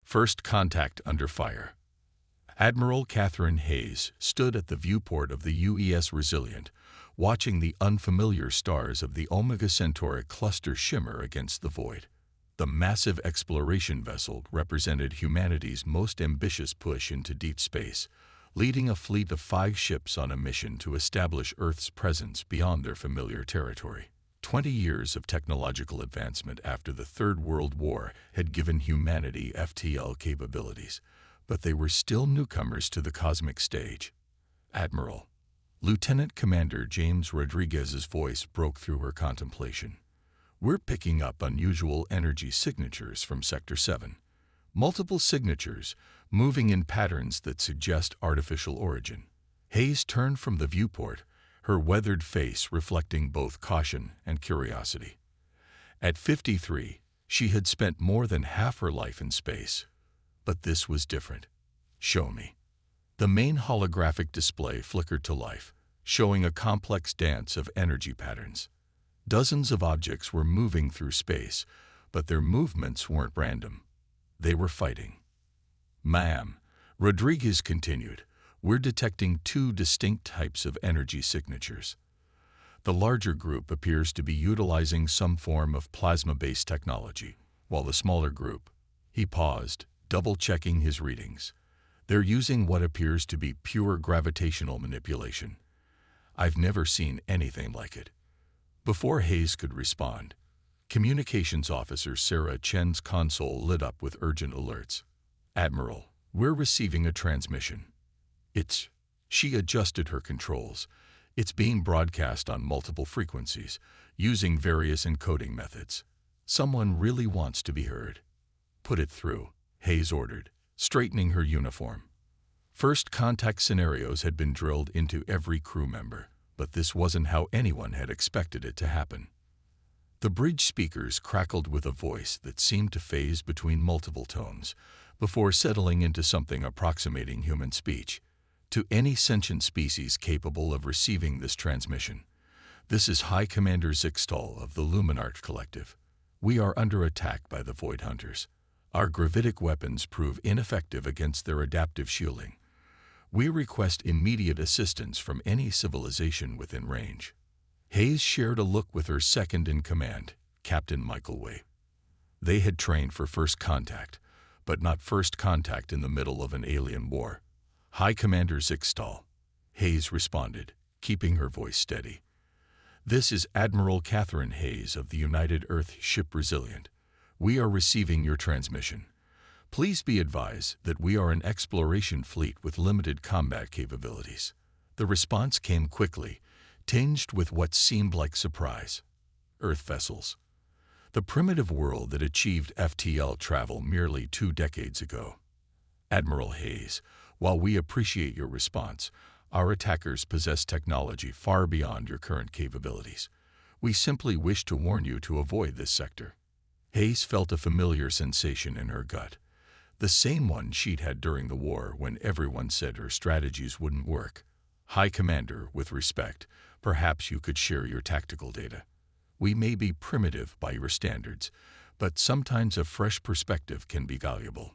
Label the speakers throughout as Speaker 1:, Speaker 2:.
Speaker 1: First contact under fire. Admiral Catherine Hayes stood at the viewport of the UES Resilient, watching the unfamiliar stars of the Omega Centauri cluster shimmer against the void. The massive exploration vessel represented humanity's most ambitious push into deep space, leading a fleet of 5 ships on a mission to establish Earth's presence beyond their familiar territory. 20 years of technological advancement after the Third World War had given humanity FTL capabilities, but they were still newcomers to the cosmic stage. Admiral. Lieutenant Commander James Rodriguez's voice broke through her contemplation. We're picking up unusual energy signatures from Sector 7. Multiple signatures, moving in patterns that suggest artificial origin. Hayes turned from the viewport, her weathered face reflecting both caution and curiosity. At 53, she had spent more than half her life in space. But this was different. Show me. The main holographic display flickered to life, showing a complex dance of energy patterns. Dozens of objects were moving through space, but their movements weren't random. They were fighting. Ma'am, Rodriguez continued, we're detecting 2 distinct types of energy signatures. The larger group appears to be utilizing some form of plasma-based technology, while the smaller group, he paused, double-checking his readings. They're using what appears to be pure gravitational manipulation. I've never seen anything like it. Before Hayes could respond, Communications Officer Sarah Chen's console lit up with urgent alerts. Admiral, we're receiving a transmission. She adjusted her controls. It's being broadcast on multiple frequencies, using various encoding methods. Someone really wants to be heard. Put it through, Hayes ordered, straightening her uniform. First contact scenarios had been drilled into every crew member, but this wasn't how anyone had expected it to happen. The bridge speakers crackled with a voice that seemed to phase between multiple tones, before settling into something approximating human speech. To any sentient species capable of receiving this transmission, this is High Commander Zixtal of the Luminart Collective. We are under attack by the Void Hunters. Our gravitic weapons prove ineffective against their adaptive shielding. We request immediate assistance from any civilization within range. Hayes shared a look with her second-in-command, Captain Michael Way. They had trained for first contact, but not first contact in the middle of an alien war. High Commander Zixtal, Hayes responded, keeping her voice steady. This is Admiral Catherine Hayes of the United Earth Ship Resilient. We are receiving your transmission. Please be advised that we are an exploration fleet with limited combat capabilities. The response came quickly, tinged with what seemed like surprise. Earth vessels. The primitive world that achieved FTL travel merely 2 decades ago. Admiral Hayes, while we appreciate your response, our attackers possess technology far beyond your current capabilities. We simply wish to warn you to avoid this sector. Hayes felt a familiar sensation in her gut, the same one she'd had during the war when everyone said her strategies wouldn't work. High Commander, with respect, perhaps you could share your tactical data. We may be primitive by your standards, but sometimes a fresh perspective can be valuable.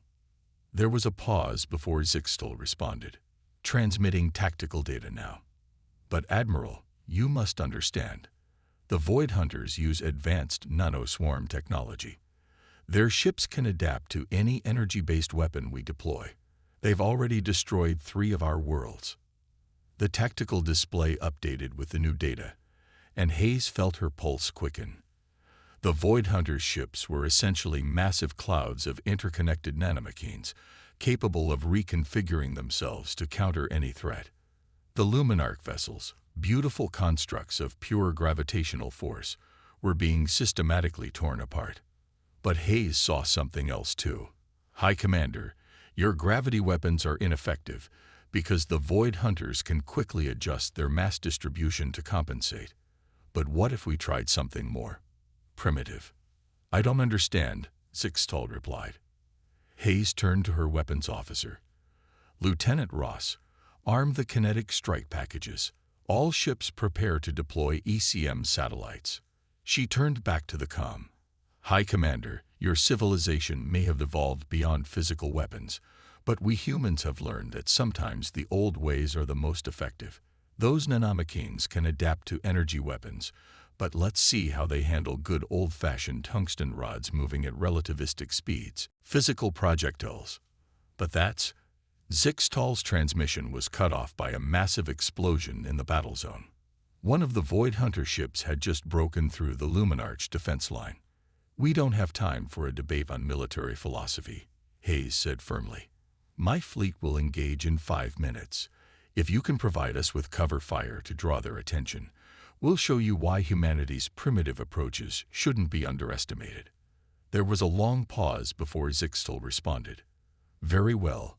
Speaker 1: There was a pause before Zixtal responded. Transmitting tactical data now. But Admiral, you must understand. The Void Hunters use advanced nanoswarm technology. Their ships can adapt to any energy-based weapon we deploy. They've already destroyed 3 of our worlds. The tactical display updated with the new data, and Hayes felt her pulse quicken. The Void Hunters' ships were essentially massive clouds of interconnected nanomachines, capable of reconfiguring themselves to counter any threat. The Luminarch vessels, beautiful constructs of pure gravitational force, were being systematically torn apart. But Hayes saw something else too. High Commander, your gravity weapons are ineffective because the Void Hunters can quickly adjust their mass distribution to compensate. But what if we tried something more primitive? I don't understand, Zixtal replied. Hayes turned to her weapons officer. Lieutenant Ross, arm the kinetic strike packages. All ships prepare to deploy ECM satellites. She turned back to the comm. High Commander, Your civilization may have evolved beyond physical weapons, but we humans have learned that sometimes the old ways are the most effective. Those nanomachines can adapt to energy weapons, but let's see how they handle good old-fashioned tungsten rods moving at relativistic speeds. Physical projectiles. But that's... Zixtal's transmission was cut off by a massive explosion in the battle zone. One of the Void Hunter ships had just broken through the Luminarch defense line. "We don't have time for a debate on military philosophy," Hayes said firmly. "My fleet will engage in 5 minutes. If you can provide us with cover fire to draw their attention, we'll show you why humanity's primitive approaches shouldn't be underestimated." There was a long pause before Zixtal responded. "Very well,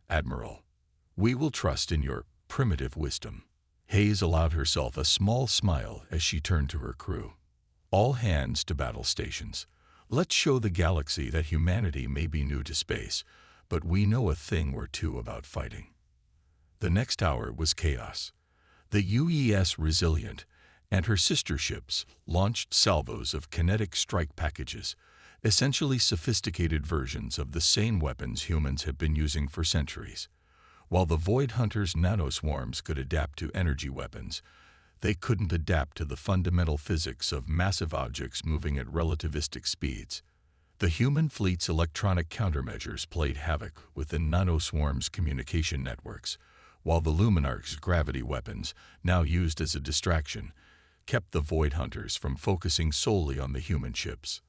Speaker 1: Admiral. We will trust in your primitive wisdom." Hayes allowed herself a small smile as she turned to her crew. "All hands to battle stations. Let's show the galaxy that humanity may be new to space, but we know a thing or two about fighting." The next hour was chaos. The UES Resilient and her sister ships launched salvos of kinetic strike packages, essentially sophisticated versions of the same weapons humans have been using for centuries. While the Void Hunters' nanoswarms could adapt to energy weapons, they couldn't adapt to the fundamental physics of massive objects moving at relativistic speeds. The human fleet's electronic countermeasures played havoc with the nanoswarms' communication networks, while the Luminarch's gravity weapons, now used as a distraction, kept the Void Hunters from focusing solely on the human ships.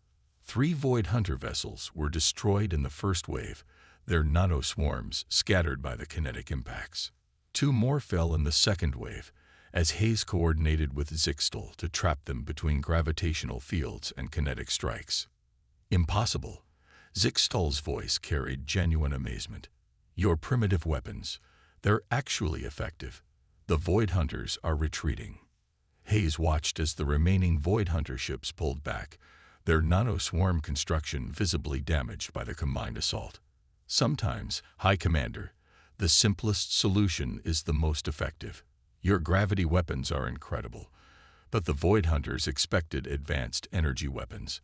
Speaker 1: 3 Void Hunter vessels were destroyed in the first wave, their nanoswarms scattered by the kinetic impacts. 2 more fell in the second wave, as Hayes coordinated with Zixtal to trap them between gravitational fields and kinetic strikes. "Impossible." Zixtal's voice carried genuine amazement. "Your primitive weapons, they're actually effective. The Void Hunters are retreating." Hayes watched as the remaining Void Hunter ships pulled back, their nanoswarm construction visibly damaged by the combined assault. "Sometimes, High Commander, the simplest solution is the most effective. Your gravity weapons are incredible, but the Void Hunters expected advanced energy weapons.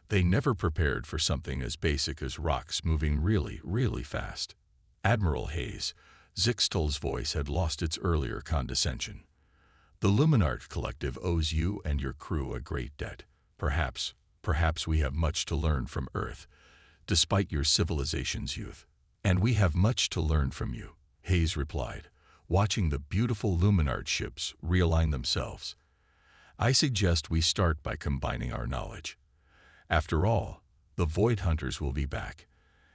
Speaker 1: They never prepared for something as basic as rocks moving really, really fast." "Admiral Hayes," Zixtal's voice had lost its earlier condescension. "The Luminarch Collective owes you and your crew a great debt. Perhaps we have much to learn from Earth, despite your civilization's youth." "And we have much to learn from you," Hayes replied, watching the beautiful Luminarch ships realign themselves. "I suggest we start by combining our knowledge. After all, the Void Hunters will be back,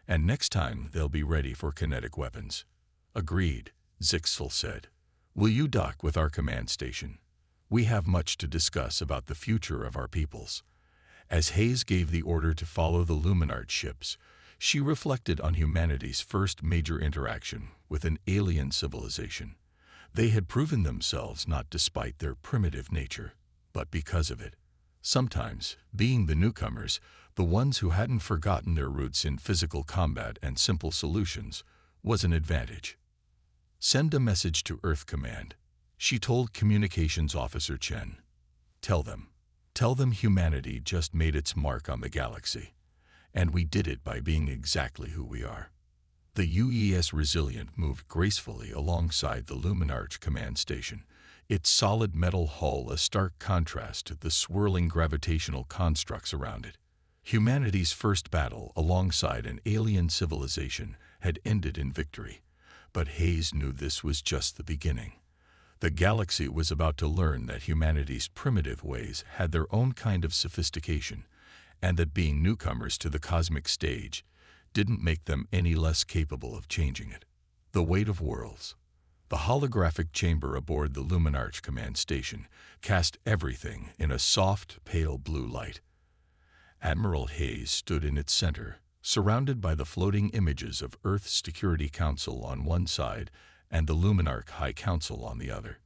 Speaker 1: and next time they'll be ready for kinetic weapons." "Agreed," Zixtal said. "Will you dock with our command station? We have much to discuss about the future of our peoples." As Hayes gave the order to follow the Luminarch ships, she reflected on humanity's first major interaction with an alien civilization. They had proven themselves not despite their primitive nature, but because of it. Sometimes, being the newcomers, the ones who hadn't forgotten their roots in physical combat and simple solutions, was an advantage. "Send a message to Earth Command," she told Communications Officer Chen. Tell them humanity just made its mark on the galaxy, and we did it by being exactly who we are." The UES Resilient moved gracefully alongside the Luminarch command station, its solid metal hull a stark contrast to the swirling gravitational constructs around it. Humanity's first battle alongside an alien civilization had ended in victory, but Hayes knew this was just the beginning. The galaxy was about to learn that humanity's primitive ways had their own kind of sophistication, and that being newcomers to the cosmic stage didn't make them any less capable of changing it. The weight of worlds. The holographic chamber aboard the Luminarch command station cast everything in a soft, pale blue light. Admiral Hayes stood in its center, surrounded by the floating images of Earth's Security Council on one side and the Luminarch High Council on the other.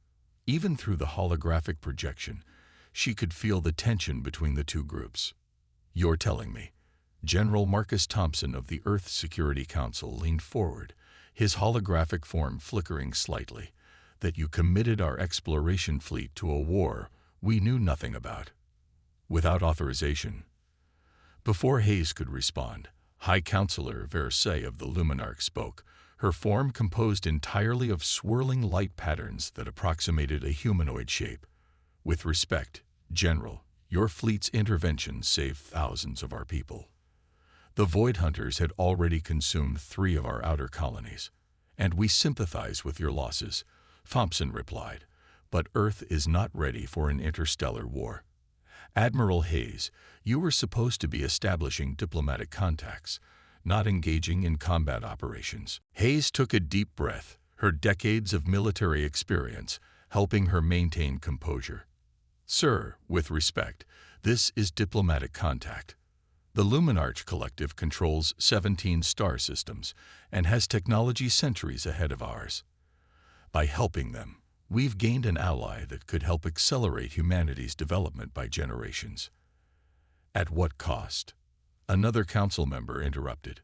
Speaker 1: Even through the holographic projection, she could feel the tension between the two groups. "You're telling me," General Marcus Thompson of the Earth Security Council leaned forward, his holographic form flickering slightly, "that you committed our exploration fleet to a war we knew nothing about?" "Without authorization." Before Hayes could respond, High Counselor Versailles of the Luminarch spoke, her form composed entirely of swirling light patterns that approximated a humanoid shape. With respect, General, your fleet's intervention saved thousands of our people. The Void Hunters had already consumed 3 of our outer colonies, and we sympathize with your losses, Thompson replied, but Earth is not ready for an interstellar war. Admiral Hayes, you were supposed to be establishing diplomatic contacts, not engaging in combat operations. Hayes took a deep breath, her decades of military experience helping her maintain composure. Sir, with respect, this is diplomatic contact. The Luminarch Collective controls 17 star systems and has technology centuries ahead of ours. By helping them, we've gained an ally that could help accelerate humanity's development by generations. At what cost? Another council member interrupted.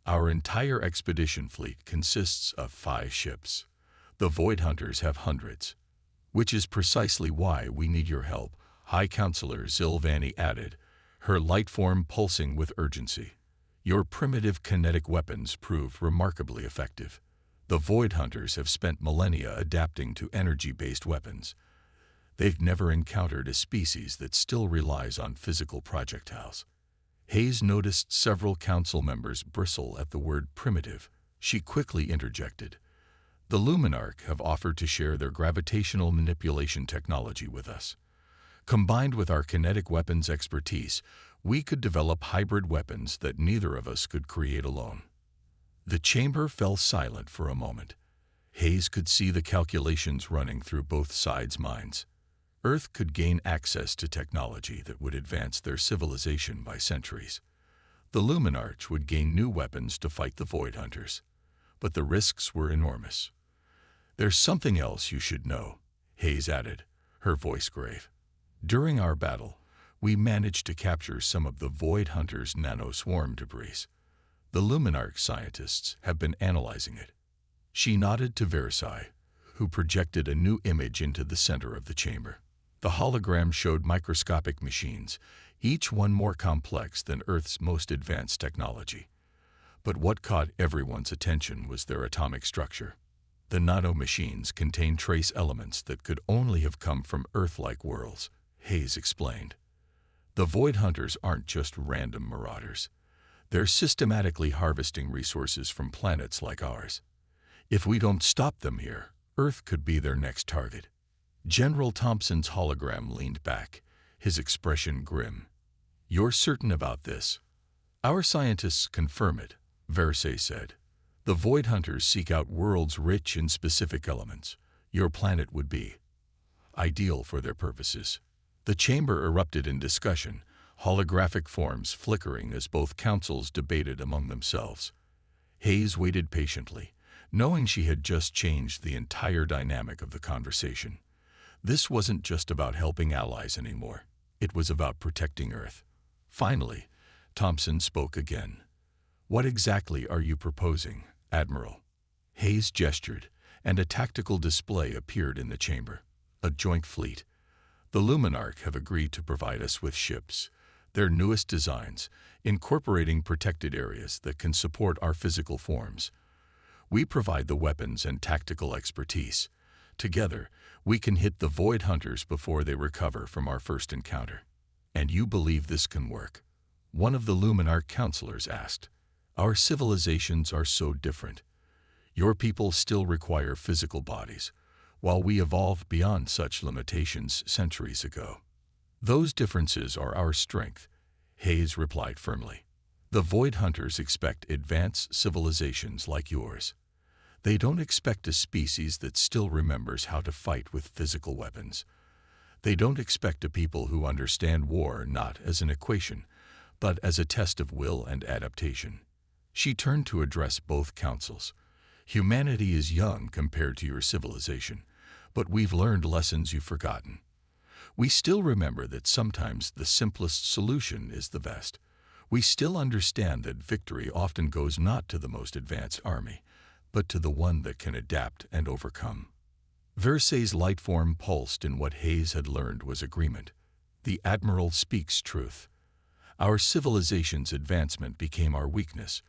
Speaker 1: Our entire expedition fleet consists of 5 ships. The Void Hunters have hundreds. Which is precisely why we need your help, High Counselor Zilvani added, her light form pulsing with urgency. Your primitive kinetic weapons proved remarkably effective. The Void Hunters have spent millennia adapting to energy-based weapons. They've never encountered a species that still relies on physical projectiles. Hayes noticed several council members bristle at the word primitive. She quickly interjected. The Luminarch have offered to share their gravitational manipulation technology with us. Combined with our kinetic weapons expertise, we could develop hybrid weapons that neither of us could create alone. The chamber fell silent for a moment. Hayes could see the calculations running through both sides' minds. Earth could gain access to technology that would advance their civilization by centuries. The Luminarch would gain new weapons to fight the Void Hunters. But the risks were enormous. There's something else you should know, Hayes added, her voice grave. During our battle, we managed to capture some of the Void Hunters' nanoswarm debris. The Luminarch scientists have been analyzing it. She nodded to Versailles, who projected a new image into the center of the chamber. The hologram showed microscopic machines, each one more complex than Earth's most advanced technology. But what caught everyone's attention was their atomic structure. The nano-machines contain trace elements that could only have come from Earth-like worlds, Hayes explained. The Void Hunters aren't just random marauders. They're systematically harvesting resources from planets like ours. If we don't stop them here, Earth could be their next target. General Thompson's hologram leaned back, his expression grim. You're certain about this? Our scientists confirm it, Versailles said. The Void Hunters seek out worlds rich in specific elements. Your planet would be ideal for their purposes. The chamber erupted in discussion, holographic forms flickering as both councils debated among themselves. Hayes waited patiently, knowing she had just changed the entire dynamic of the conversation. This wasn't just about helping allies anymore. It was about protecting Earth. Finally, Thompson spoke again. What exactly are you proposing, Admiral? Hayes gestured, and a tactical display appeared in the chamber. A joint fleet. The Luminarch have agreed to provide us with ships, their newest designs, incorporating protected areas that can support our physical forms. We provide the weapons and tactical expertise. Together, we can hit the Void Hunters before they recover from our first encounter. And you believe this can work? One of the Luminarch counselors asked. Our civilizations are so different. Your people still require physical bodies, while we evolved beyond such limitations centuries ago. Those differences are our strength, Hayes replied firmly. The Void Hunters expect advanced civilizations like yours. They don't expect a species that still remembers how to fight with physical weapons. They don't expect a people who understand war not as an equation, but as a test of will and adaptation. She turned to address both councils. Humanity is young compared to your civilization, but we've learned lessons you've forgotten. We still remember that sometimes the simplest solution is the best. We still understand that victory often goes not to the most advanced army, but to the one that can adapt and overcome. Versailles' light form pulsed in what Hayes had learned was agreement. The Admiral speaks truth. Our civilization's advancement became our weakness.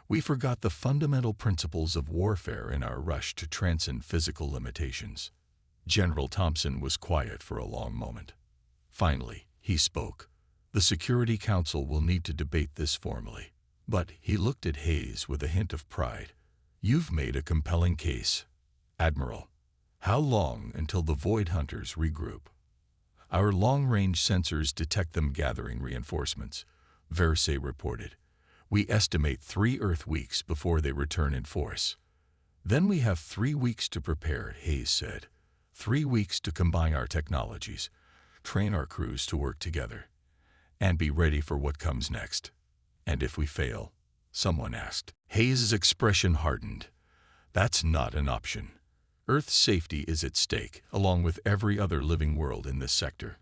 Speaker 1: We forgot the fundamental principles of warfare in our rush to transcend physical limitations. General Thompson was quiet for a long moment. Finally, he spoke. The Security Council will need to debate this formally. But he looked at Hayes with a hint of pride. You've made a compelling case, Admiral. How long until the Void Hunters regroup? Our long-range sensors detect them gathering reinforcements, Versailles reported. We estimate 3 Earth weeks before they return in force. Then we have 3 weeks to prepare, Hayes said. 3 weeks to combine our technologies, train our crews to work together, and be ready for what comes next. And if we fail? Someone asked. Hayes' expression hardened. That's not an option. Earth's safety is at stake, along with every other living world in this sector.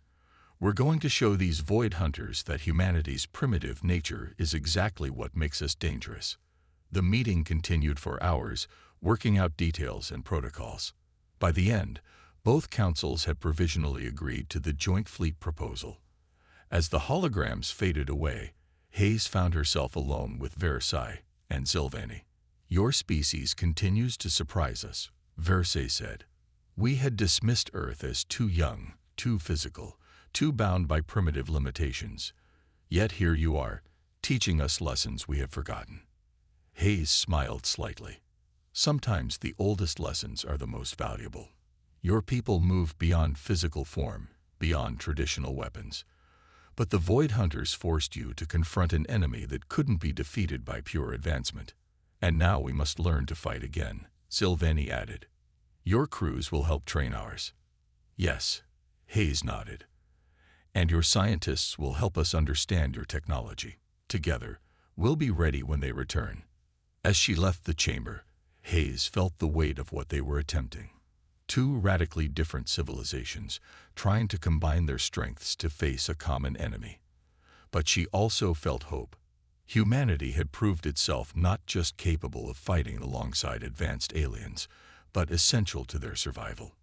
Speaker 1: We're going to show these Void Hunters that humanity's primitive nature is exactly what makes us dangerous. The meeting continued for hours, working out details and protocols. By the end, both councils had provisionally agreed to the joint fleet proposal. As the holograms faded away, Hayes found herself alone with Versailles and Sylvanie. Your species continues to surprise us, Versailles said. We had dismissed Earth as too young, too physical, too bound by primitive limitations. Yet here you are, teaching us lessons we have forgotten. Hayes smiled slightly. Sometimes the oldest lessons are the most valuable. Your people moved beyond physical form, beyond traditional weapons. But the Void Hunters forced you to confront an enemy that couldn't be defeated by pure advancement. And now we must learn to fight again, Sylvanie added. Your crews will help train ours. Yes, Hayes nodded. And your scientists will help us understand your technology. Together, we'll be ready when they return. As she left the chamber, Hayes felt the weight of what they were attempting. 2 radically different civilizations trying to combine their strengths to face a common enemy. But she also felt hope. Humanity had proved itself not just capable of fighting alongside advanced aliens, but essential to their survival.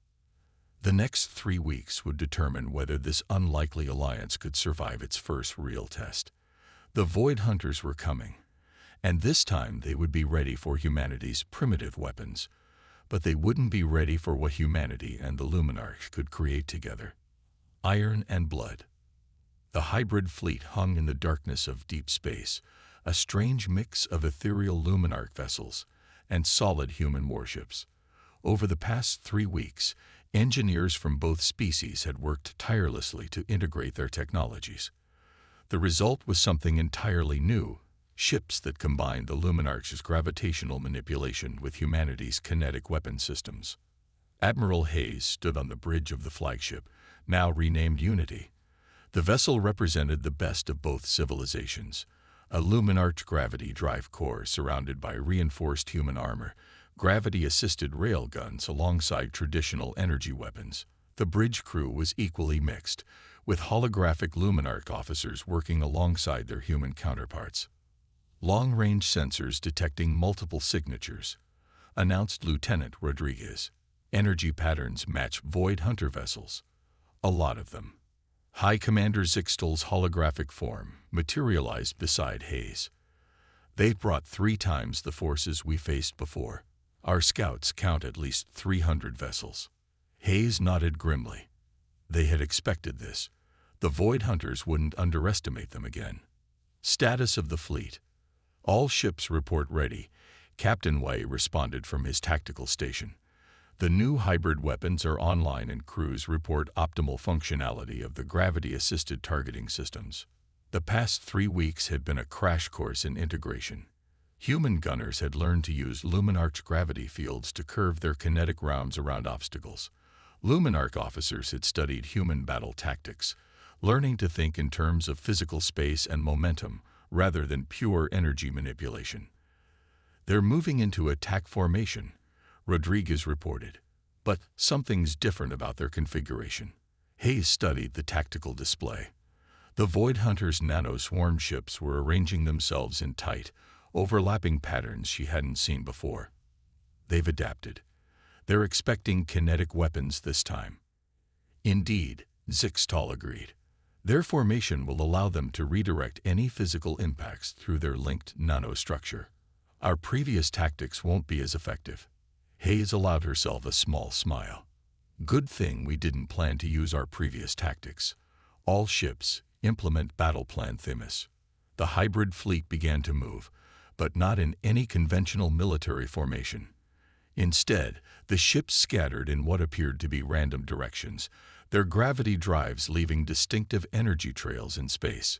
Speaker 1: The next 3 weeks would determine whether this unlikely alliance could survive its first real test. The Void Hunters were coming, and this time they would be ready for humanity's primitive weapons, but they wouldn't be ready for what humanity and the Luminarch could create together. Iron and blood. The hybrid fleet hung in the darkness of deep space, a strange mix of ethereal Luminarch vessels and solid human warships. Over the past 3 weeks, engineers from both species had worked tirelessly to integrate their technologies. The result was something entirely new, ships that combined the Luminarch's gravitational manipulation with humanity's kinetic weapon systems. Admiral Hayes stood on the bridge of the flagship, now renamed Unity. The vessel represented the best of both civilizations, a Luminarch gravity drive core surrounded by reinforced human armor, gravity-assisted rail guns alongside traditional energy weapons. The bridge crew was equally mixed, with holographic Luminarch officers working alongside their human counterparts. Long-range sensors detecting multiple signatures, announced Lieutenant Rodriguez. Energy patterns match Void Hunter vessels. A lot of them. High Commander Zixtal's holographic form materialized beside Hayes. They'd brought 3 times the forces we faced before. Our scouts count at least 300 vessels. Hayes nodded grimly. They had expected this. The Void Hunters wouldn't underestimate them again. Status of the fleet. All ships report ready, Captain Way responded from his tactical station. The new hybrid weapons are online and crews report optimal functionality of the gravity-assisted targeting systems. The past 3 weeks had been a crash course in integration. Human gunners had learned to use Luminarch gravity fields to curve their kinetic rounds around obstacles. Luminarch officers had studied human battle tactics, learning to think in terms of physical space and momentum rather than pure energy manipulation. They're moving into attack formation, Rodriguez reported. But something's different about their configuration. Hayes studied the tactical display. The Void Hunters' nano-swarm ships were arranging themselves in tight, overlapping patterns she hadn't seen before. They've adapted. They're expecting kinetic weapons this time. Indeed, Zixtal agreed. Their formation will allow them to redirect any physical impacts through their linked nanostructure. Our previous tactics won't be as effective. Hayes allowed herself a small smile. Good thing we didn't plan to use our previous tactics. All ships, implement battle plan Themis. The hybrid fleet began to move, but not in any conventional military formation. Instead, the ships scattered in what appeared to be random directions, their gravity drives leaving distinctive energy trails in space.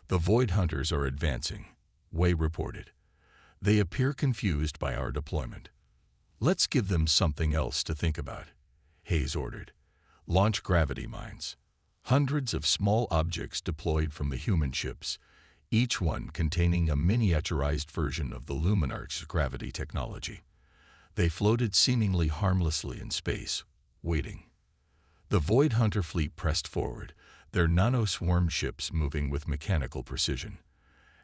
Speaker 1: The Void Hunters are advancing, Wei reported. They appear confused by our deployment. Let's give them something else to think about, Hayes ordered. Launch gravity mines. Hundreds of small objects deployed from the human ships, each one containing a miniaturized version of the Luminarch's gravity technology. They floated seemingly harmlessly in space, waiting. The Void Hunter fleet pressed forward, their nano-swarm ships moving with mechanical precision.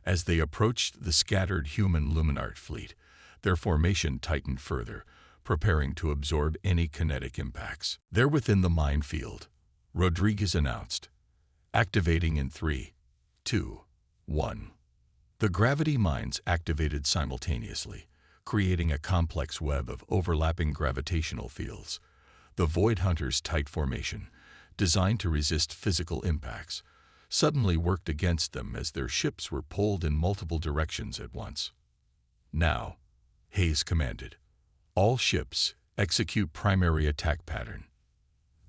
Speaker 1: As they approached the scattered human Luminarch fleet, their formation tightened further, preparing to absorb any kinetic impacts. They're within the minefield, Rodriguez announced. Activating in 3, 2, 1. The gravity mines activated simultaneously, creating a complex web of overlapping gravitational fields. The Void Hunter's tight formation, designed to resist physical impacts, suddenly worked against them as their ships were pulled in multiple directions at once. Now, Hayes commanded, all ships execute primary attack pattern.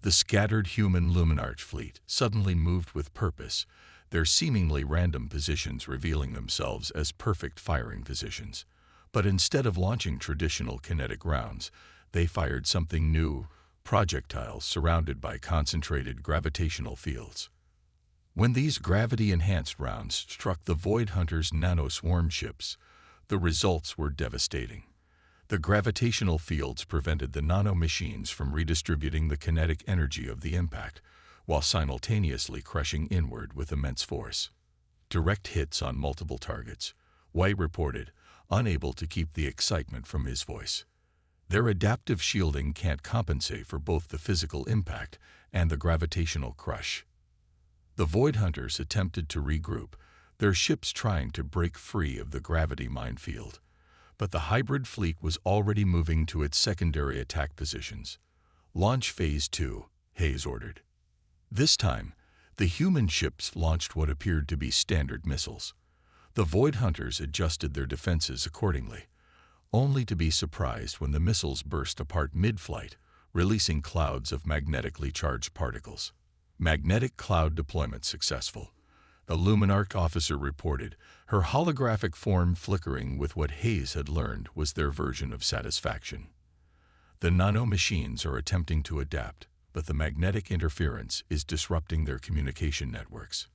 Speaker 1: The scattered human Luminarch fleet suddenly moved with purpose, their seemingly random positions revealing themselves as perfect firing positions. But instead of launching traditional kinetic rounds, they fired something new, projectiles surrounded by concentrated gravitational fields. When these gravity-enhanced rounds struck the Void Hunter's nano-swarm ships, the results were devastating. The gravitational fields prevented the nano-machines from redistributing the kinetic energy of the impact, while simultaneously crushing inward with immense force. Direct hits on multiple targets, Wei reported, unable to keep the excitement from his voice. Their adaptive shielding can't compensate for both the physical impact and the gravitational crush. The Void Hunters attempted to regroup, their ships trying to break free of the gravity minefield. But the hybrid fleet was already moving to its secondary attack positions. Launch Phase 2, Hayes ordered. This time, the human ships launched what appeared to be standard missiles. The Void Hunters adjusted their defenses accordingly, only to be surprised when the missiles burst apart mid-flight, releasing clouds of magnetically charged particles. Magnetic cloud deployment successful, the Luminarch officer reported, her holographic form flickering with what Hayes had learned was their version of satisfaction. The nano-machines are attempting to adapt, but the magnetic interference is disrupting their communication networks.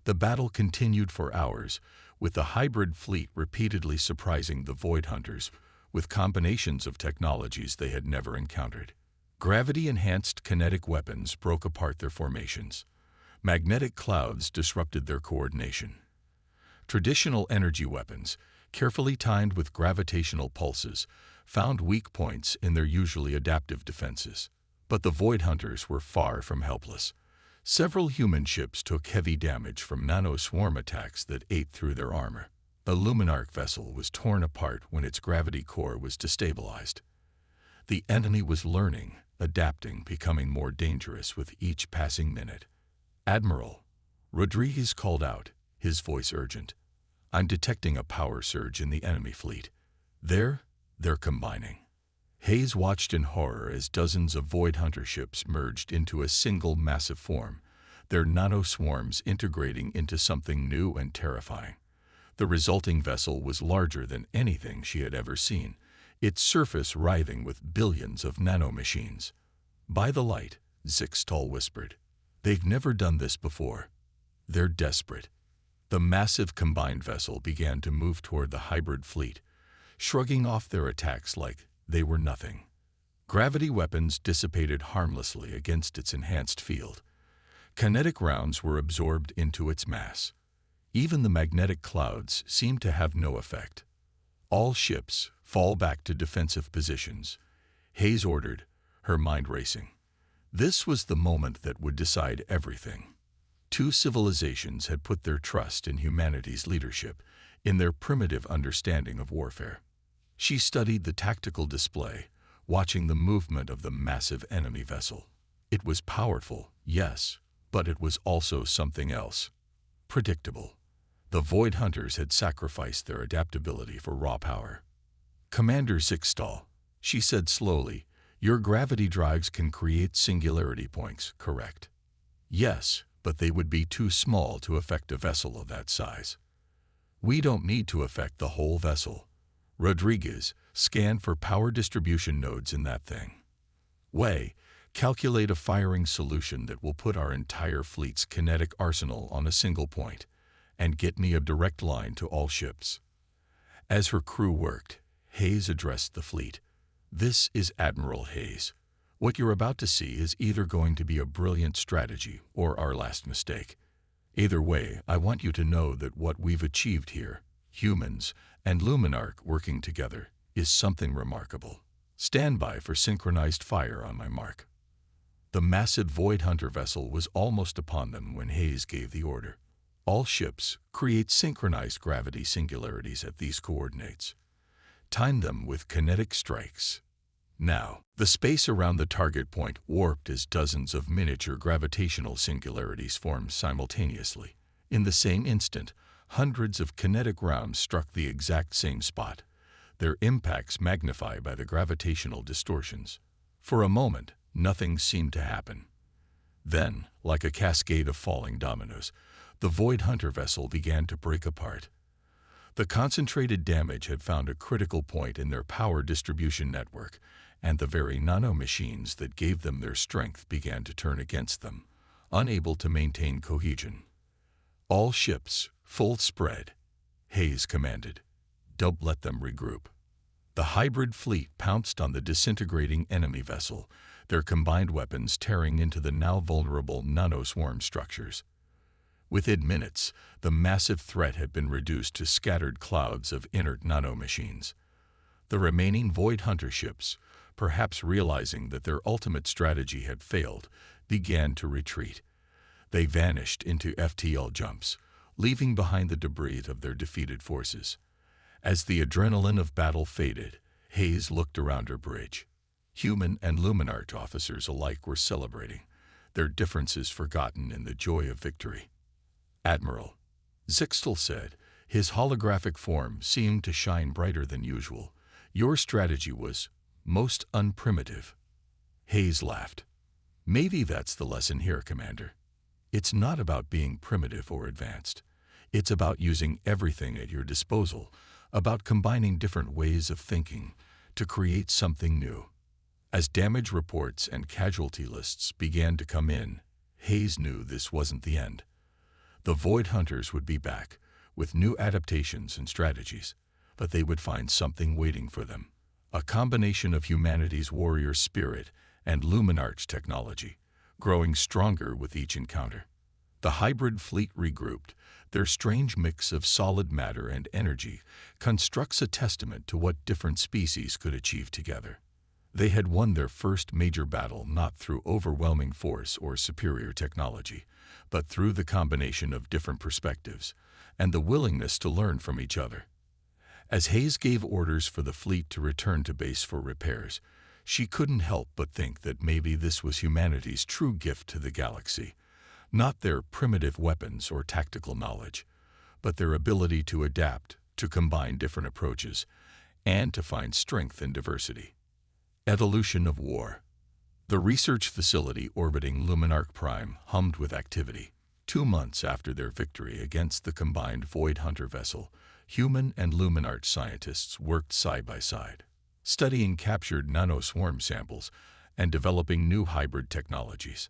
Speaker 1: The battle continued for hours, with the hybrid fleet repeatedly surprising the Void Hunters with combinations of technologies they had never encountered. Gravity-enhanced kinetic weapons broke apart their formations. Magnetic clouds disrupted their coordination. Traditional energy weapons, carefully timed with gravitational pulses, found weak points in their usually adaptive defenses. But the Void Hunters were far from helpless. Several human ships took heavy damage from nano-swarm attacks that ate through their armor. The Luminarch vessel was torn apart when its gravity core was destabilized. The enemy was learning, adapting, becoming more dangerous with each passing minute. Admiral, Rodriguez called out, his voice urgent. I'm detecting a power surge in the enemy fleet. They're combining. Hayes watched in horror as dozens of Void Hunter ships merged into a single massive form, their nano-swarms integrating into something new and terrifying. The resulting vessel was larger than anything she had ever seen, its surface writhing with billions of nano-machines. By the light, Zixtal whispered. They've never done this before. They're desperate. The massive combined vessel began to move toward the hybrid fleet, shrugging off their attacks like they were nothing. Gravity weapons dissipated harmlessly against its enhanced field. Kinetic rounds were absorbed into its mass. Even the magnetic clouds seemed to have no effect. All ships fall back to defensive positions, Hayes ordered, her mind racing. This was the moment that would decide everything. Two civilizations had put their trust in humanity's leadership, in their primitive understanding of warfare. She studied the tactical display, watching the movement of the massive enemy vessel. It was powerful, yes, but it was also something else. Predictable. The Void Hunters had sacrificed their adaptability for raw power. "Commander Zixtal," she said slowly, "your gravity drives can create singularity points, correct?" "Yes, but they would be too small to affect a vessel of that size." "We don't need to affect the whole vessel. Rodriguez, scan for power distribution nodes in that thing. Way, calculate a firing solution that will put our entire fleet's kinetic arsenal on a single point, and get me a direct line to all ships." As her crew worked, Hayes addressed the fleet. "This is Admiral Hayes. What you're about to see is either going to be a brilliant strategy or our last mistake. Either way, I want you to know that what we've achieved here, humans and Luminarch working together, is something remarkable. Stand by for synchronized fire on my mark." The massive Void Hunter vessel was almost upon them when Hayes gave the order. "All ships create synchronized gravity singularities at these coordinates. Time them with kinetic strikes." Now, the space around the target point warped as dozens of miniature gravitational singularities formed simultaneously. In the same instant, hundreds of kinetic rounds struck the exact same spot, their impacts magnified by the gravitational distortions. For a moment, nothing seemed to happen. Then, like a cascade of falling dominoes, the Void Hunter vessel began to break apart. The concentrated damage had found a critical point in their power distribution network, and the very nanomachines that gave them their strength began to turn against them, unable to maintain cohesion. "All ships, full spread," Hayes commanded. "Don't let them regroup." The hybrid fleet pounced on the disintegrating enemy vessel, their combined weapons tearing into the now vulnerable nanoswarm structures. Within minutes, the massive threat had been reduced to scattered clouds of inert nanomachines. The remaining Void Hunter ships, perhaps realizing that their ultimate strategy had failed, began to retreat. They vanished into FTL jumps, leaving behind the debris of their defeated forces. As the adrenaline of battle faded, Hayes looked around her bridge. Human and Luminarch officers alike were celebrating, their differences forgotten in the joy of victory. "Admiral," Zixtal said, his holographic form seemed to shine brighter than usual, "your strategy was most unprimitive." Hayes laughed. "Maybe that's the lesson here, Commander. It's not about being primitive or advanced. It's about using everything at your disposal, about combining different ways of thinking to create something new." As damage reports and casualty lists began to come in, Hayes knew this wasn't the end. The Void Hunters would be back, with new adaptations and strategies, but they would find something waiting for them. A combination of humanity's warrior spirit and Luminarch technology, growing stronger with each encounter. The hybrid fleet regrouped. Their strange mix of solid matter and energy constructs a testament to what different species could achieve together. They had won their first major battle not through overwhelming force or superior technology, but through the combination of different perspectives and the willingness to learn from each other. As Hayes gave orders for the fleet to return to base for repairs, she couldn't help but think that maybe this was humanity's true gift to the galaxy, not their primitive weapons or tactical knowledge, but their ability to adapt, to combine different approaches, and to find strength in diversity. Evolution of war. The research facility orbiting Luminarch Prime hummed with activity. 2 months after their victory against the combined Void Hunter vessel, human and Luminarch scientists worked side by side, studying captured nanoswarm samples and developing new hybrid technologies.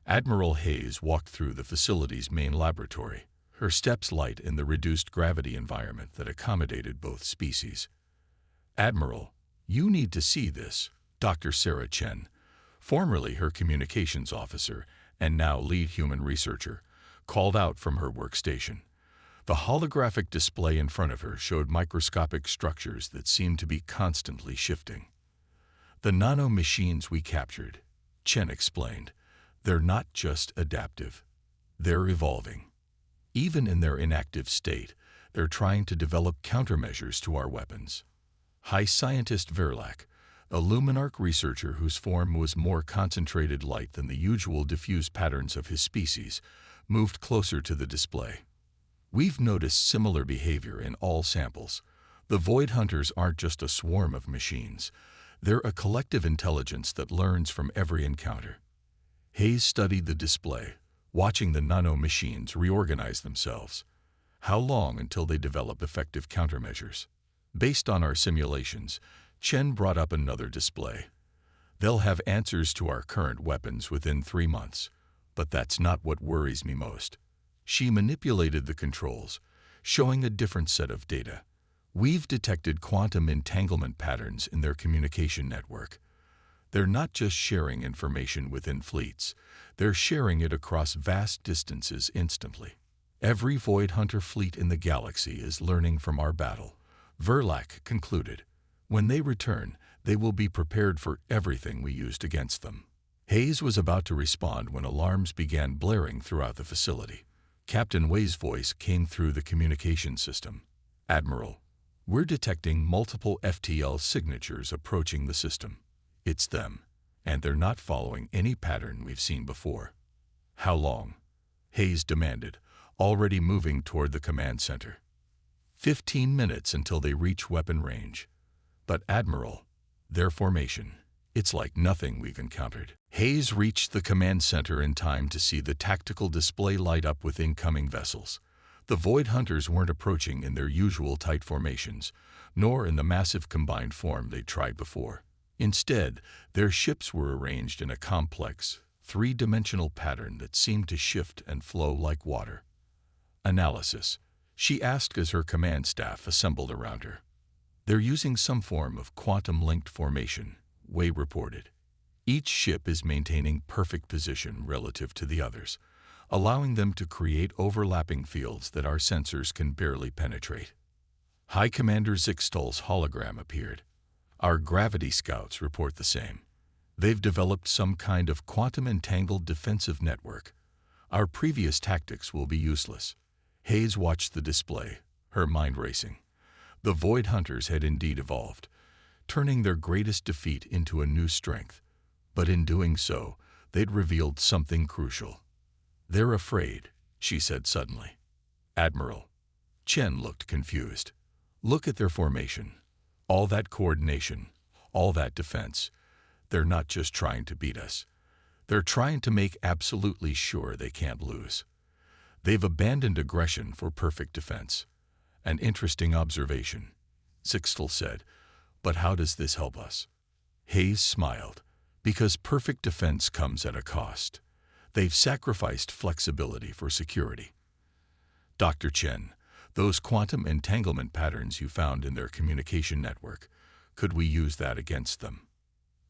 Speaker 1: Admiral Hayes walked through the facility's main laboratory, her steps light in the reduced gravity environment that accommodated both species. "Admiral, you need to see this," Dr. Sarah Chen, formerly her communications officer and now lead human researcher, called out from her workstation. The holographic display in front of her showed microscopic structures that seemed to be constantly shifting. "The nanomachines we captured," Chen explained, "they're not just adaptive. They're evolving. Even in their inactive state, they're trying to develop countermeasures to our weapons. High Scientist Verlac, a Luminarch researcher whose form was more concentrated light than the usual diffuse patterns of his species, moved closer to the display. We've noticed similar behavior in all samples. The Void Hunters aren't just a swarm of machines. They're a collective intelligence that learns from every encounter. Hayes studied the display, watching the nano-machines reorganize themselves. How long until they develop effective countermeasures? Based on our simulations, Chen brought up another display. They'll have answers to our current weapons within 3 months, but that's not what worries me most. She manipulated the controls, showing a different set of data. We've detected quantum entanglement patterns in their communication network. They're not just sharing information within fleets, they're sharing it across vast distances instantly. Every Void Hunter fleet in the galaxy is learning from our battle, Verlac concluded. When they return, they will be prepared for everything we used against them. Hayes was about to respond when alarms began blaring throughout the facility. Captain Wei's voice came through the communication system. Admiral, we're detecting multiple FTL signatures approaching the system. It's them, and they're not following any pattern we've seen before. How long? Hayes demanded, already moving toward the command center. 15 minutes until they reach weapon range. But Admiral, their formation, it's like nothing we've encountered. Hayes reached the command center in time to see the tactical display light up with incoming vessels. The Void Hunters weren't approaching in their usual tight formations, nor in the massive combined form they'd tried before. Instead, their ships were arranged in a complex, three-dimensional pattern that seemed to shift and flow like water. Analysis, she asked as her command staff assembled around her. They're using some form of quantum-linked formation, Wei reported. Each ship is maintaining perfect position relative to the others, allowing them to create overlapping fields that our sensors can barely penetrate. High Commander Zixtal's hologram appeared. Our gravity scouts report the same. They've developed some kind of quantum-entangled defensive network. Our previous tactics will be useless. Hayes watched the display, her mind racing. The Void Hunters had indeed evolved, turning their greatest defeat into a new strength. But in doing so, they'd revealed something crucial. They're afraid, she said suddenly. Admiral. Chen looked confused. Look at their formation. All that coordination, all that defense. They're not just trying to beat us. They're trying to make absolutely sure they can't lose. They've abandoned aggression for perfect defense. An interesting observation, Zixtal said, but how does this help us? Hayes smiled. Because perfect defense comes at a cost. They've sacrificed flexibility for security. Dr. Chen, those quantum entanglement patterns you found in their communication network, could we use that against them?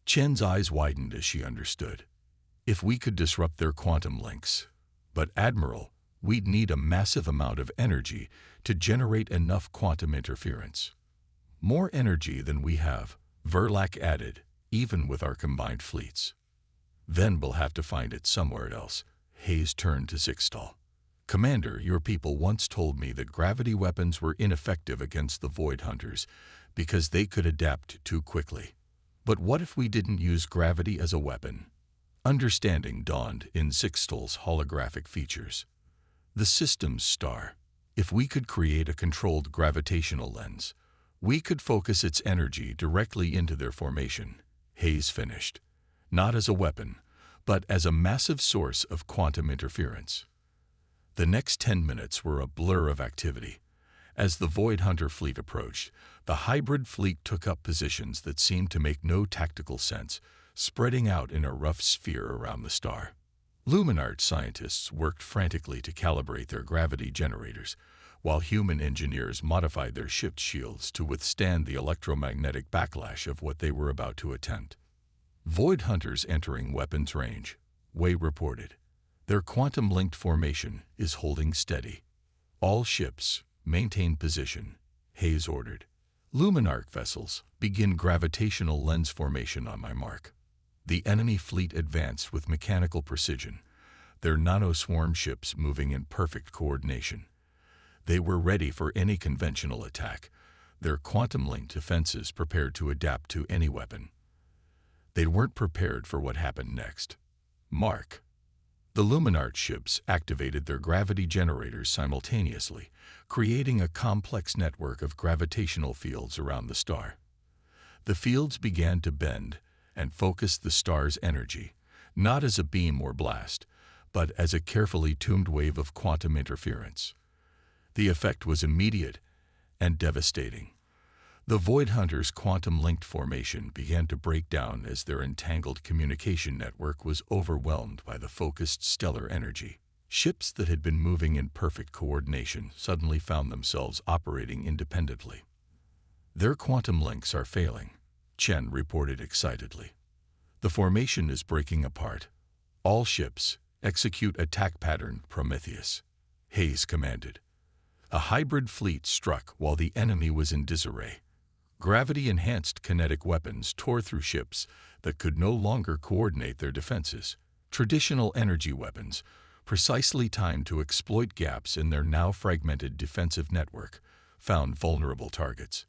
Speaker 1: Chen's eyes widened as she understood. If we could disrupt their quantum links. But Admiral, we'd need a massive amount of energy to generate enough quantum interference. More energy than we have, Verlac added, even with our combined fleets. Then we'll have to find it somewhere else. Hayes turned to Zixtal. Commander, your people once told me that gravity weapons were ineffective against the Void Hunters because they could adapt too quickly. But what if we didn't use gravity as a weapon? Understanding dawned in Zixtal's holographic features. The system's star. If we could create a controlled gravitational lens, we could focus its energy directly into their formation. Hayes finished. Not as a weapon, but as a massive source of quantum interference. The next 10 minutes were a blur of activity. As the Void Hunter fleet approached, the hybrid fleet took up positions that seemed to make no tactical sense, spreading out in a rough sphere around the star. Luminarch scientists worked frantically to calibrate their gravity generators, while human engineers modified their ship shields to withstand the electromagnetic backlash of what they were about to attempt. Void Hunters entering weapons range, Wei reported. Their quantum-linked formation is holding steady. All ships, maintain position, Hayes ordered. Luminarch vessels, begin gravitational lens formation on my mark. The enemy fleet advanced with mechanical precision. their nanoswarm ships moving in perfect coordination. They were ready for any conventional attack, their quantum-linked defenses prepared to adapt to any weapon. They weren't prepared for what happened next. Mark. The Luminart ships activated their gravity generators simultaneously, creating a complex network of gravitational fields around the star. The fields began to bend and focus the star's energy, not as a beam or blast, but as a carefully tuned wave of quantum interference. The effect was immediate and devastating. The Void Hunters' quantum-linked formation began to break down as their entangled communication network was overwhelmed by the focused stellar energy. Ships that had been moving in perfect coordination suddenly found themselves operating independently. "Their quantum links are failing," Chen reported excitedly. "The formation is breaking apart. All ships, execute attack pattern Prometheus," Hayes commanded. A hybrid fleet struck while the enemy was in disarray. Gravity-enhanced kinetic weapons tore through ships that could no longer coordinate their defenses. Traditional energy weapons, precisely timed to exploit gaps in their now fragmented defensive network, found vulnerable targets.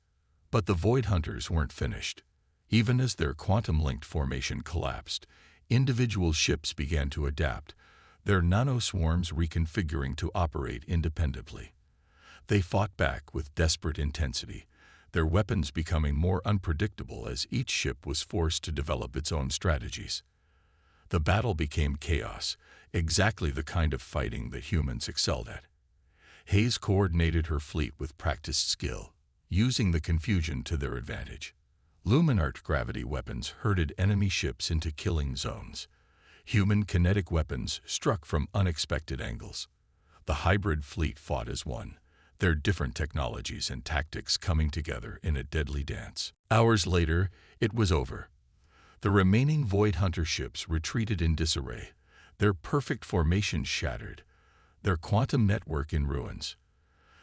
Speaker 1: But the Void Hunters weren't finished. Even as their quantum-linked formation collapsed, individual ships began to adapt, their nanoswarms reconfiguring to operate independently. They fought back with desperate intensity, their weapons becoming more unpredictable as each ship was forced to develop its own strategies. The battle became chaos, exactly the kind of fighting that humans excelled at. Hayes coordinated her fleet with practiced skill, using the confusion to their advantage. Luminart gravity weapons herded enemy ships into killing zones. Human kinetic weapons struck from unexpected angles. The hybrid fleet fought as one, their different technologies and tactics coming together in a deadly dance. Hours later, it was over. The remaining Void Hunter ships retreated in disarray, their perfect formation shattered, their quantum network in ruins.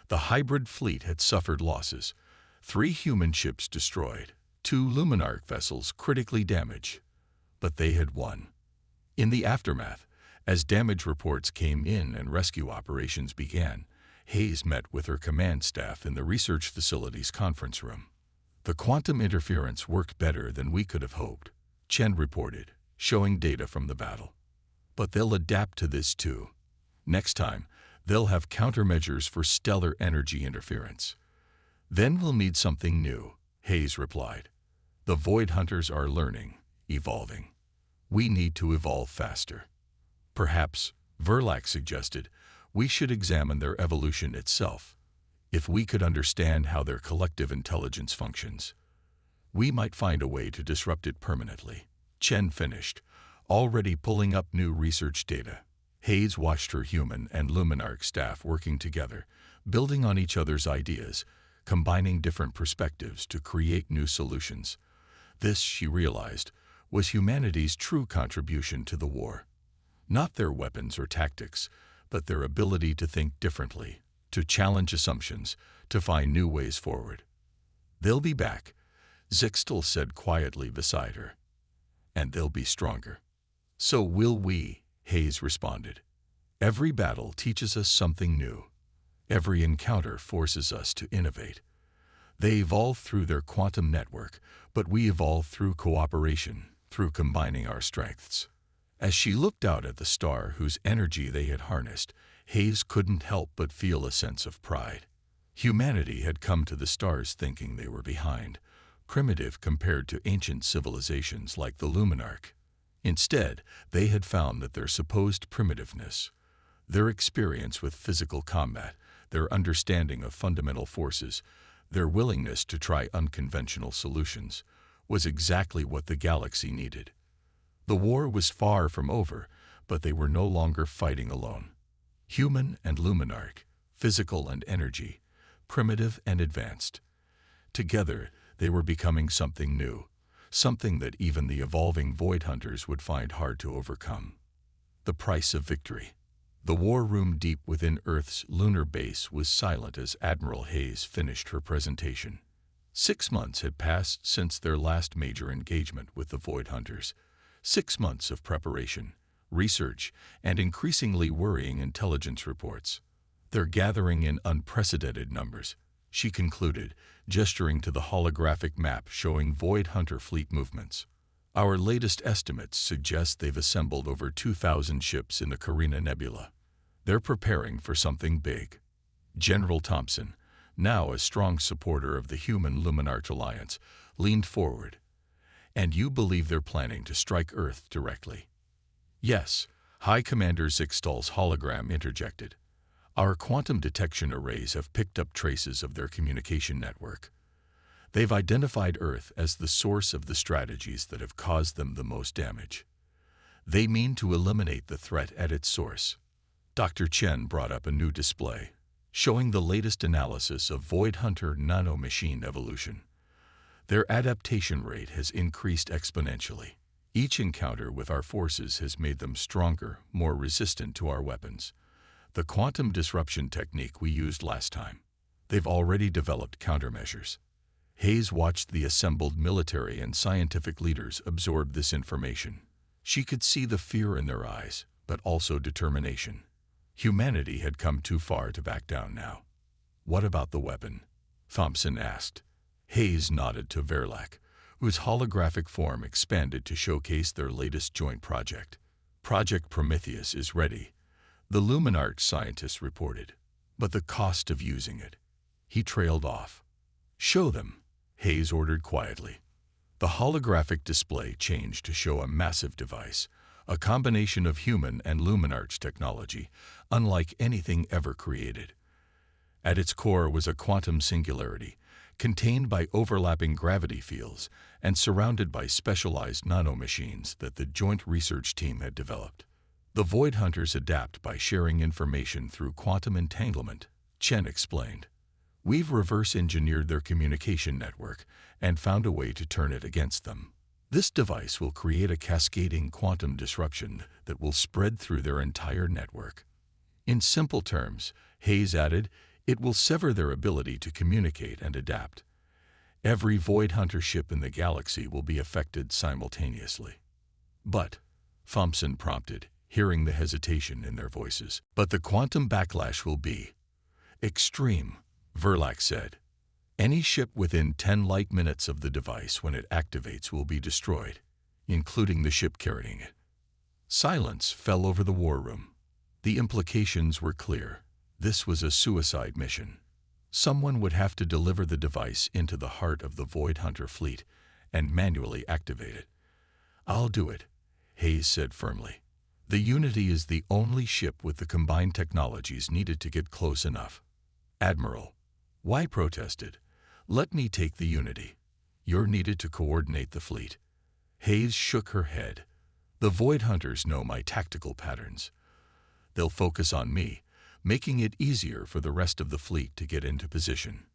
Speaker 1: The hybrid fleet had suffered losses, 3 human ships destroyed, 2 Luminarch vessels critically damaged, but they had won. In the aftermath, as damage reports came in and rescue operations began, Hayes met with her command staff in the research facility's conference room. "The quantum interference worked better than we could have hoped," Chen reported, showing data from the battle. "But they'll adapt to this too. Next time, they'll have countermeasures for stellar energy interference. Then we'll need something new," Hayes replied. "The Void Hunters are learning, evolving. We need to evolve faster." "Perhaps," Verlac suggested, "we should examine their evolution itself. If we could understand how their collective intelligence functions, we might find a way to disrupt it permanently." Chen finished, already pulling up new research data. Hayes watched her human and Luminarch staff working together, building on each other's ideas, combining different perspectives to create new solutions. This, she realized, was humanity's true contribution to the war. Not their weapons or tactics, but their ability to think differently, to challenge assumptions, to find new ways forward. "They'll be back," Zixtel said quietly beside her. "And they'll be stronger." "So will we," Hayes responded. "Every battle teaches us something new. Every encounter forces us to innovate. They evolve through their quantum network, but we evolve through cooperation, through combining our strengths." As she looked out at the star whose energy they had harnessed, Hayes couldn't help but feel a sense of pride. Humanity had come to the stars thinking they were behind, primitive compared to ancient civilizations like the Luminarch. Instead, they had found that their supposed primitiveness, their experience with physical combat, their understanding of fundamental forces, their willingness to try unconventional solutions, was exactly what the galaxy needed. The war was far from over, but they were no longer fighting alone. Human and Luminarch, physical and energy, primitive and advanced. Together, they were becoming something new, something that even the evolving Void Hunters would find hard to overcome. The price of victory. The war room deep within Earth's lunar base was silent as Admiral Hayes finished her presentation. 6 months had passed since their last major engagement with the Void Hunters. 6 months of preparation, research, and increasingly worrying intelligence reports. They're gathering in unprecedented numbers, she concluded, gesturing to the holographic map showing Void Hunter fleet movements. Our latest estimates suggest they've assembled over 2,000 ships in the Carina Nebula. They're preparing for something big. General Thompson, now a strong supporter of the Human Luminarch Alliance, leaned forward. And you believe they're planning to strike Earth directly? Yes, High Commander Zixtal's hologram interjected. Our quantum detection arrays have picked up traces of their communication network. They've identified Earth as the source of the strategies that have caused them the most damage. They mean to eliminate the threat at its source. Dr. Chen brought up a new display, showing the latest analysis of Void Hunter nanomachine evolution. Their adaptation rate has increased exponentially. Each encounter with our forces has made them stronger, more resistant to our weapons. The quantum disruption technique we used last time. They've already developed countermeasures. Hayes watched the assembled military and scientific leaders absorb this information. She could see the fear in their eyes, but also determination. Humanity had come too far to back down now. What about the weapon? Thompson asked. Hayes nodded to Verlac, whose holographic form expanded to showcase their latest joint project. Project Prometheus is ready, the Luminarch scientists reported. But the cost of using it. He trailed off. Show them, Hayes ordered quietly. The holographic display changed to show a massive device, a combination of human and Luminarch technology, unlike anything ever created. At its core was a quantum singularity, contained by overlapping gravity fields and surrounded by specialized nanomachines that the joint research team had developed. The Void Hunters adapt by sharing information through quantum entanglement, Chen explained. We've reverse-engineered their communication network and found a way to turn it against them. This device will create a cascading quantum disruption that will spread through their entire network. In simple terms, Hayes added, it will sever their ability to communicate and adapt. Every Void Hunter ship in the galaxy will be affected simultaneously. But, Thompson prompted, hearing the hesitation in their voices, but the quantum backlash will be extreme, Verlac said. Any ship within 10 light minutes of the device when it activates will be destroyed, including the ship carrying it. Silence fell over the war room. The implications were clear. This was a suicide mission. Someone would have to deliver the device into the heart of the Void Hunter fleet and manually activate it. I'll do it, Hayes said firmly. The Unity is the only ship with the combined technologies needed to get close enough. Admiral, Y protested. Let me take the Unity. You're needed to coordinate the fleet. Hayes shook her head. The Void Hunters know my tactical patterns. They'll focus on me, making it easier for the rest of the fleet to get into position.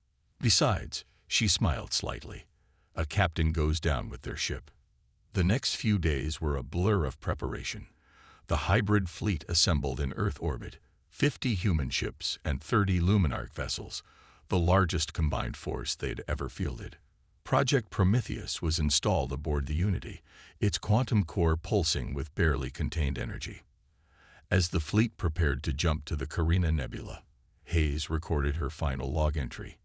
Speaker 1: Besides, she smiled slightly, a captain goes down with their ship. The next few days were a blur of preparation. The hybrid fleet assembled in Earth orbit, 50 human ships and 30 Luminarch vessels, the largest combined force they'd ever fielded. Project Prometheus was installed aboard the Unity, its quantum core pulsing with barely contained energy. As the fleet prepared to jump to the Carina Nebula, Hayes recorded her final log entry.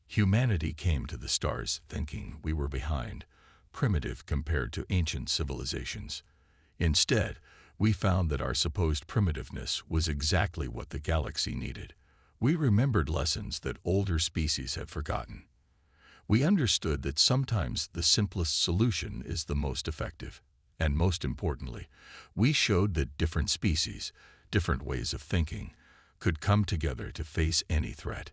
Speaker 1: Humanity came to the stars thinking we were behind, primitive compared to ancient civilizations. Instead, we found that our supposed primitiveness was exactly what the galaxy needed. We remembered lessons that older species had forgotten. We understood that sometimes the simplest solution is the most effective. And most importantly, we showed that different species, different ways of thinking, could come together to face any threat.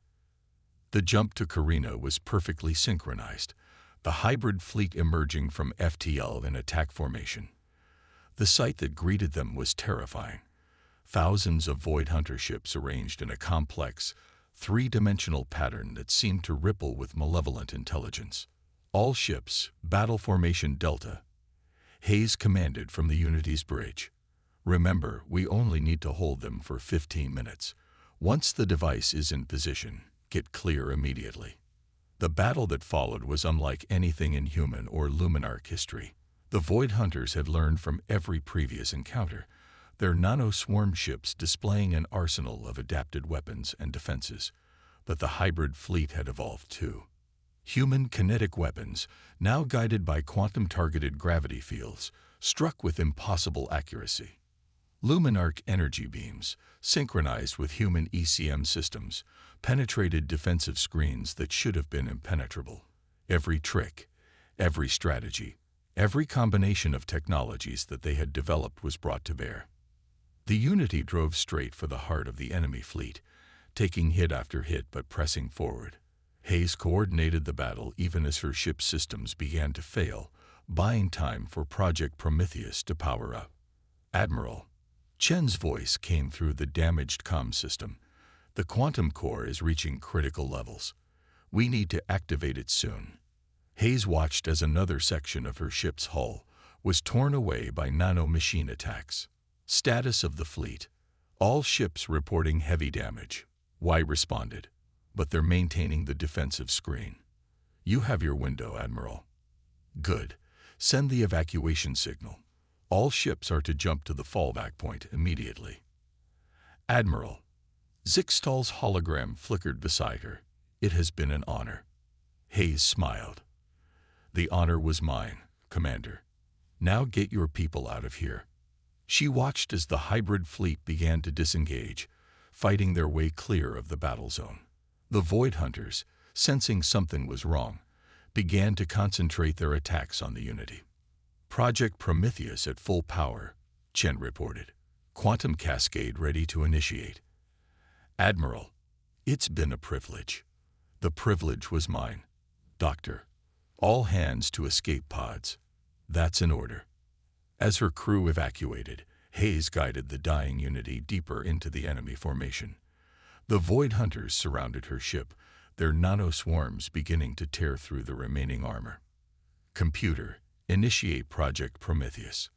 Speaker 1: The jump to Carina was perfectly synchronized, the hybrid fleet emerging from FTL in attack formation. The sight that greeted them was terrifying. Thousands of Void Hunter ships arranged in a complex, three-dimensional pattern that seemed to ripple with malevolent intelligence. All ships, battle formation Delta. Hayes commanded from the Unity's bridge. Remember, we only need to hold them for 15 minutes. Once the device is in position, get clear immediately. The battle that followed was unlike anything in human or Luminarch history. The Void Hunters had learned from every previous encounter, their nano-swarm ships displaying an arsenal of adapted weapons and defenses. But the hybrid fleet had evolved too. Human kinetic weapons, now guided by quantum-targeted gravity fields, struck with impossible accuracy. Luminarc energy beams, synchronized with human ECM systems, penetrated defensive screens that should have been impenetrable. Every trick, every strategy, every combination of technologies that they had developed was brought to bear. The Unity drove straight for the heart of the enemy fleet, taking hit after hit but pressing forward. Hayes coordinated the battle even as her ship's systems began to fail, buying time for Project Prometheus to power up. "Admiral," Chen's voice came through the damaged comm system. "The quantum core is reaching critical levels. We need to activate it soon." Hayes watched as another section of her ship's hull was torn away by nano-machine attacks. Status of the fleet: all ships reporting heavy damage. Y responded, but they're maintaining the defensive screen. "You have your window, Admiral." "Good. Send the evacuation signal. All ships are to jump to the fallback point immediately." "Admiral." Zixtal's hologram flickered beside her. "It has been an honor." Hayes smiled. "The honor was mine, Commander. Now get your people out of here." She watched as the hybrid fleet began to disengage, fighting their way clear of the battle zone. The Void Hunters, sensing something was wrong, began to concentrate their attacks on the Unity. "Project Prometheus at full power," Chen reported. "Quantum cascade ready to initiate." "Admiral, it's been a privilege." "The privilege was mine, Doctor." "All hands to escape pods." "That's an order." As her crew evacuated, Hayes guided the dying Unity deeper into the enemy formation. The Void Hunters surrounded her ship, their nano-swarms beginning to tear through the remaining armor. "Computer, initiate Project Prometheus."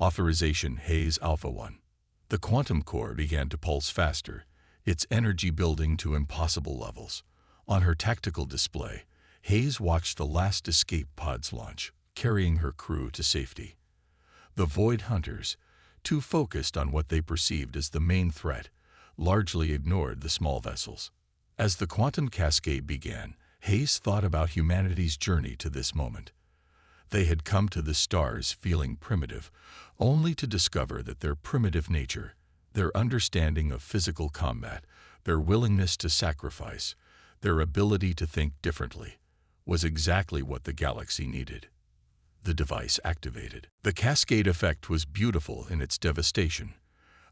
Speaker 1: Authorization Hayes Alpha 1. The quantum core began to pulse faster, its energy building to impossible levels. On her tactical display, Hayes watched the last escape pods launch, carrying her crew to safety. The Void Hunters, too focused on what they perceived as the main threat, largely ignored the small vessels. As the quantum cascade began, Hayes thought about humanity's journey to this moment. They had come to the stars feeling primitive, only to discover that their primitive nature, their understanding of physical combat, their willingness to sacrifice, their ability to think differently, was exactly what the galaxy needed. The device activated. The cascade effect was beautiful in its devastation.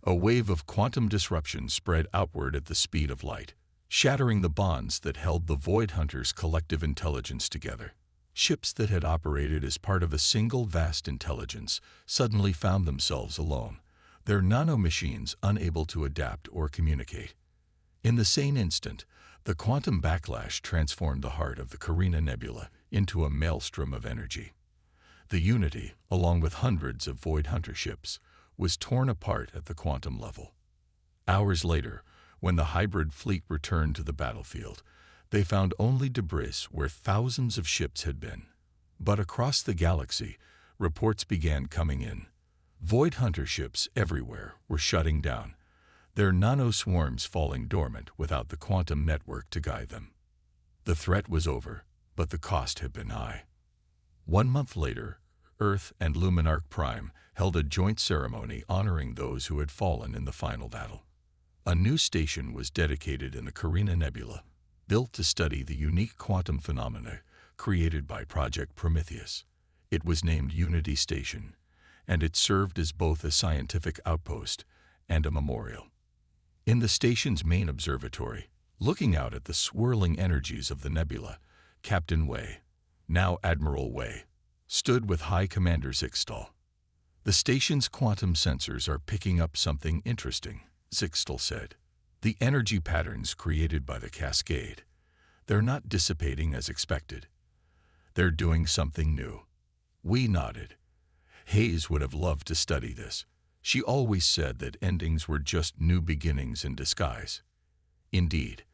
Speaker 1: A wave of quantum disruption spread outward at the speed of light, shattering the bonds that held the Void Hunters' collective intelligence together. Ships that had operated as part of a single vast intelligence suddenly found themselves alone, their nano-machines unable to adapt or communicate. In the same instant, the quantum backlash transformed the heart of the Carina Nebula into a maelstrom of energy. The Unity, along with hundreds of Void Hunter ships, was torn apart at the quantum level. Hours later, when the hybrid fleet returned to the battlefield, they found only debris where thousands of ships had been. But across the galaxy, reports began coming in. Void Hunter ships everywhere were shutting down, their nano-swarms falling dormant without the quantum network to guide them. The threat was over, but the cost had been high. 1 month later, Earth and Luminarc Prime held a joint ceremony honoring those who had fallen in the final battle. A new station was dedicated in the Carina Nebula, built to study the unique quantum phenomena created by Project Prometheus. It was named Unity Station, and it served as both a scientific outpost and a memorial. In the station's main observatory, looking out at the swirling energies of the nebula, Captain Wei, now Admiral Wei, stood with High Commander Zixtal. "The station's quantum sensors are picking up something interesting," Zixtal said. "The energy patterns created by the cascade, they're not dissipating as expected. They're doing something new." We nodded. Hayes would have loved to study this. She always said that endings were just new beginnings in disguise. Indeed,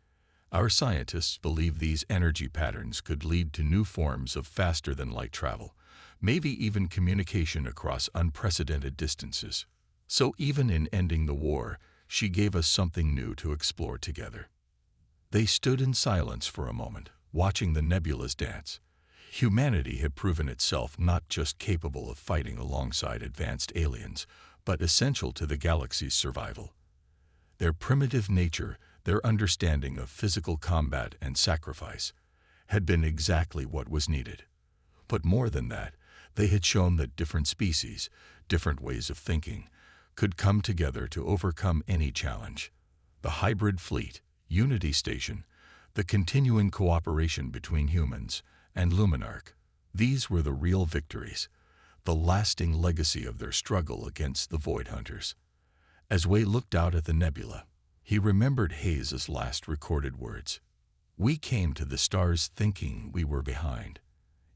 Speaker 1: our scientists believe these energy patterns could lead to new forms of faster-than-light travel, maybe even communication across unprecedented distances. So even in ending the war, she gave us something new to explore together. They stood in silence for a moment, watching the nebulas dance. Humanity had proven itself not just capable of fighting alongside advanced aliens, but essential to the galaxy's survival. Their primitive nature, their understanding of physical combat and sacrifice, had been exactly what was needed. But more than that, they had shown that different species, different ways of thinking, could come together to overcome any challenge. The hybrid fleet, Unity Station, the continuing cooperation between humans, and Luminarch, these were the real victories, the lasting legacy of their struggle against the Void Hunters. As Wei looked out at the nebula, he remembered Hayes's last recorded words. "We came to the stars thinking we were behind.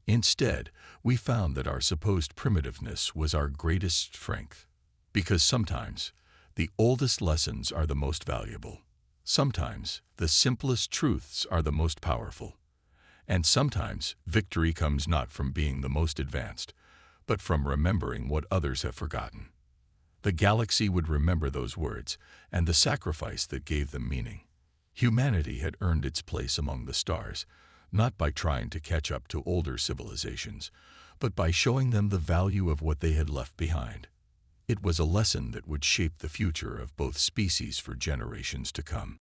Speaker 1: Instead, we found that our supposed primitiveness was our greatest strength. Because sometimes, the oldest lessons are the most valuable. Sometimes, the simplest truths are the most powerful. And sometimes, victory comes not from being the most advanced, but from remembering what others have forgotten." The galaxy would remember those words and the sacrifice that gave them meaning. Humanity had earned its place among the stars, not by trying to catch up to older civilizations, but by showing them the value of what they had left behind. It was a lesson that would shape the future of both species for generations to come.